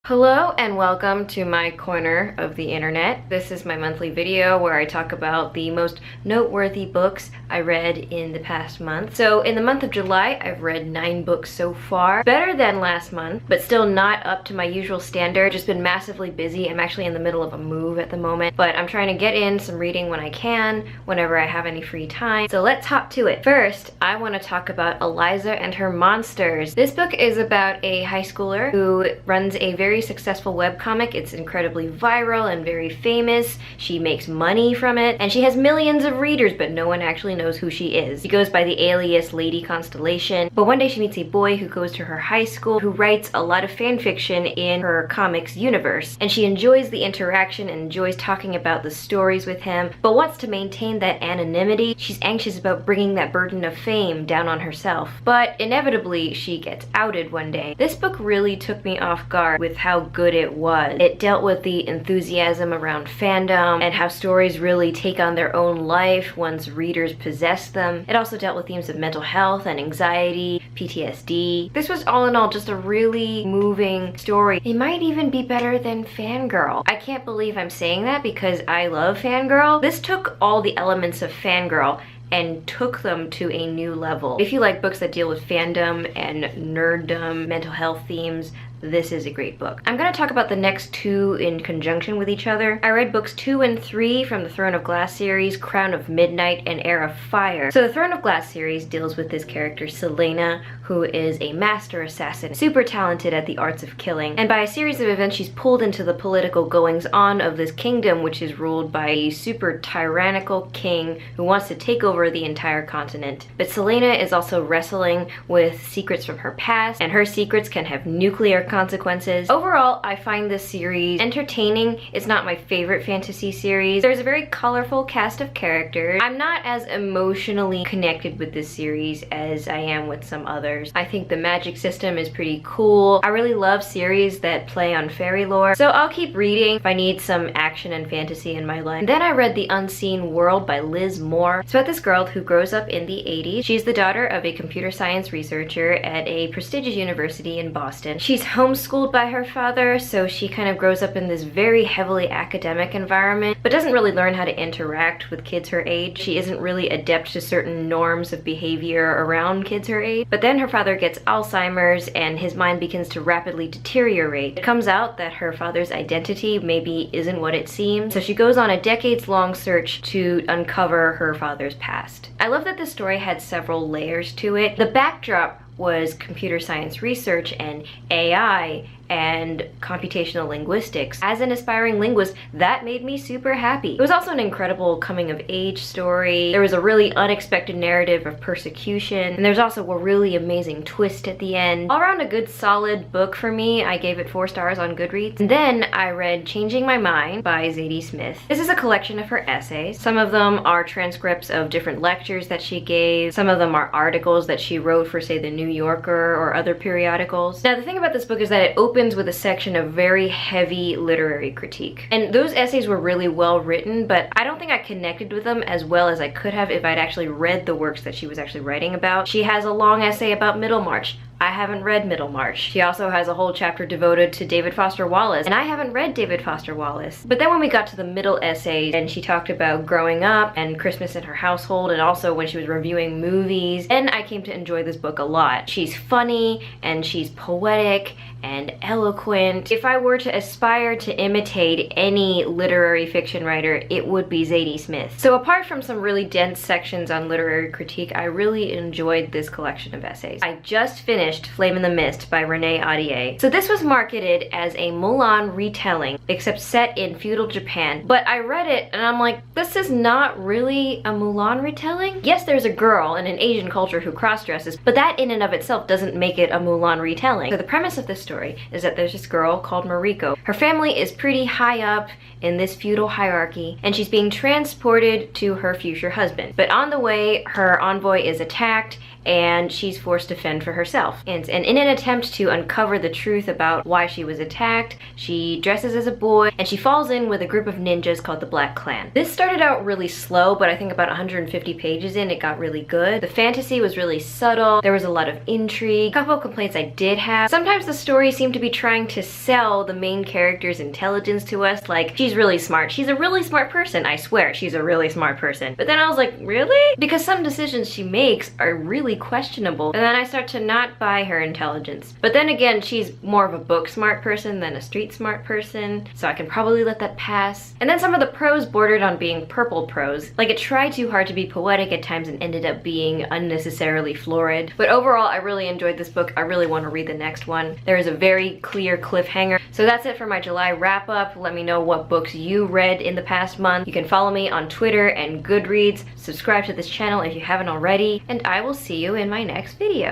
Hello and welcome to my corner of the internet. This is my monthly video where I talk about the most noteworthy books I read in the past month. So in the month of July, I've read 9 books so far. Better than last month, but still not up to my usual standard. Just been massively busy. I'm actually in the middle of a move at the moment, but I'm trying to get in some reading when I can, whenever I have any free time. So let's hop to it. First, I want to talk about Eliza and Her Monsters. This book is about a high schooler who runs a very successful webcomic. It's incredibly viral and very famous. She makes money from it, and she has millions of readers, but no one actually knows who she is. She goes by the alias Lady Constellation, but one day she meets a boy who goes to her high school who writes a lot of fan fiction in her comics universe, and she enjoys the interaction and enjoys talking about the stories with him, but wants to maintain that anonymity. She's anxious about bringing that burden of fame down on herself, but inevitably she gets outed one day. This book really took me off guard with how good it was. It dealt with the enthusiasm around fandom and how stories really take on their own life once readers possess them. It also dealt with themes of mental health and anxiety, PTSD. This was all in all just a really moving story. It might even be better than Fangirl. I can't believe I'm saying that because I love Fangirl. This took all the elements of Fangirl and took them to a new level. If you like books that deal with fandom and nerddom, mental health themes, this is a great book. I'm going to talk about the next 2 in conjunction with each other. I read books 2 and 3 from the Throne of Glass series, Crown of Midnight, and Heir of Fire. So the Throne of Glass series deals with this character, Selena, who is a master assassin, super talented at the arts of killing. And by a series of events, she's pulled into the political goings-on of this kingdom, which is ruled by a super tyrannical king who wants to take over the entire continent. But Selena is also wrestling with secrets from her past, and her secrets can have nuclear consequences. Overall, I find this series entertaining. It's not my favorite fantasy series. There's a very colorful cast of characters. I'm not as emotionally connected with this series as I am with some others. I think the magic system is pretty cool. I really love series that play on fairy lore, so I'll keep reading if I need some action and fantasy in my life. And then I read The Unseen World by Liz Moore. It's about this girl who grows up in the 80s. She's the daughter of a computer science researcher at a prestigious university in Boston. She's homeschooled by her father, so she kind of grows up in this very heavily academic environment, but doesn't really learn how to interact with kids her age. She isn't really adept to certain norms of behavior around kids her age. But then her father gets Alzheimer's and his mind begins to rapidly deteriorate. It comes out that her father's identity maybe isn't what it seems, so she goes on a decades-long search to uncover her father's past. I love that this story had several layers to it. The backdrop was computer science research and AI and computational linguistics. As an aspiring linguist, that made me super happy. It was also an incredible coming of age story. There was a really unexpected narrative of persecution, and there's also a really amazing twist at the end. All around a good solid book for me. I gave it 4 stars on Goodreads. And then I read Changing My Mind by Zadie Smith. This is a collection of her essays. Some of them are transcripts of different lectures that she gave. Some of them are articles that she wrote for, say, the New Yorker or other periodicals. Now, the thing about this book is that it opens with a section of very heavy literary critique. And those essays were really well written, but I don't think I connected with them as well as I could have if I'd actually read the works that she was actually writing about. She has a long essay about Middlemarch. I haven't read Middlemarch. She also has a whole chapter devoted to David Foster Wallace, and I haven't read David Foster Wallace. But then when we got to the middle essay, and she talked about growing up and Christmas in her household, and also when she was reviewing movies, and I came to enjoy this book a lot. She's funny, and she's poetic, and eloquent. If I were to aspire to imitate any literary fiction writer, it would be Zadie Smith. So apart from some really dense sections on literary critique, I really enjoyed this collection of essays. I just finished Flame in the Mist by Renee Audier. So this was marketed as a Mulan retelling, except set in feudal Japan. But I read it and I'm like, this is not really a Mulan retelling. Yes, there's a girl in an Asian culture who cross-dresses, but that in and of itself doesn't make it a Mulan retelling. So the premise of this story is that there's this girl called Mariko. Her family is pretty high up in this feudal hierarchy, and she's being transported to her future husband. But on the way, her envoy is attacked, and she's forced to fend for herself. And in an attempt to uncover the truth about why she was attacked, she dresses as a boy and she falls in with a group of ninjas called the Black Clan. This started out really slow, but I think about 150 pages in, it got really good. The fantasy was really subtle. There was a lot of intrigue. A couple of complaints I did have. Sometimes the story seemed to be trying to sell the main character's intelligence to us, like, she's really smart. She's a really smart person. I swear, she's a really smart person. But then I was like, really? Because some decisions she makes are really questionable. And then I start to not buy her intelligence. But then again, she's more of a book smart person than a street smart person, so I can probably let that pass. And then some of the prose bordered on being purple prose. Like, it tried too hard to be poetic at times and ended up being unnecessarily florid. But overall, I really enjoyed this book. I really want to read the next one. There is a very clear cliffhanger. So that's it for my July wrap up. Let me know what books you read in the past month. You can follow me on Twitter and Goodreads. Subscribe to this channel if you haven't already, and I will see you in my next video.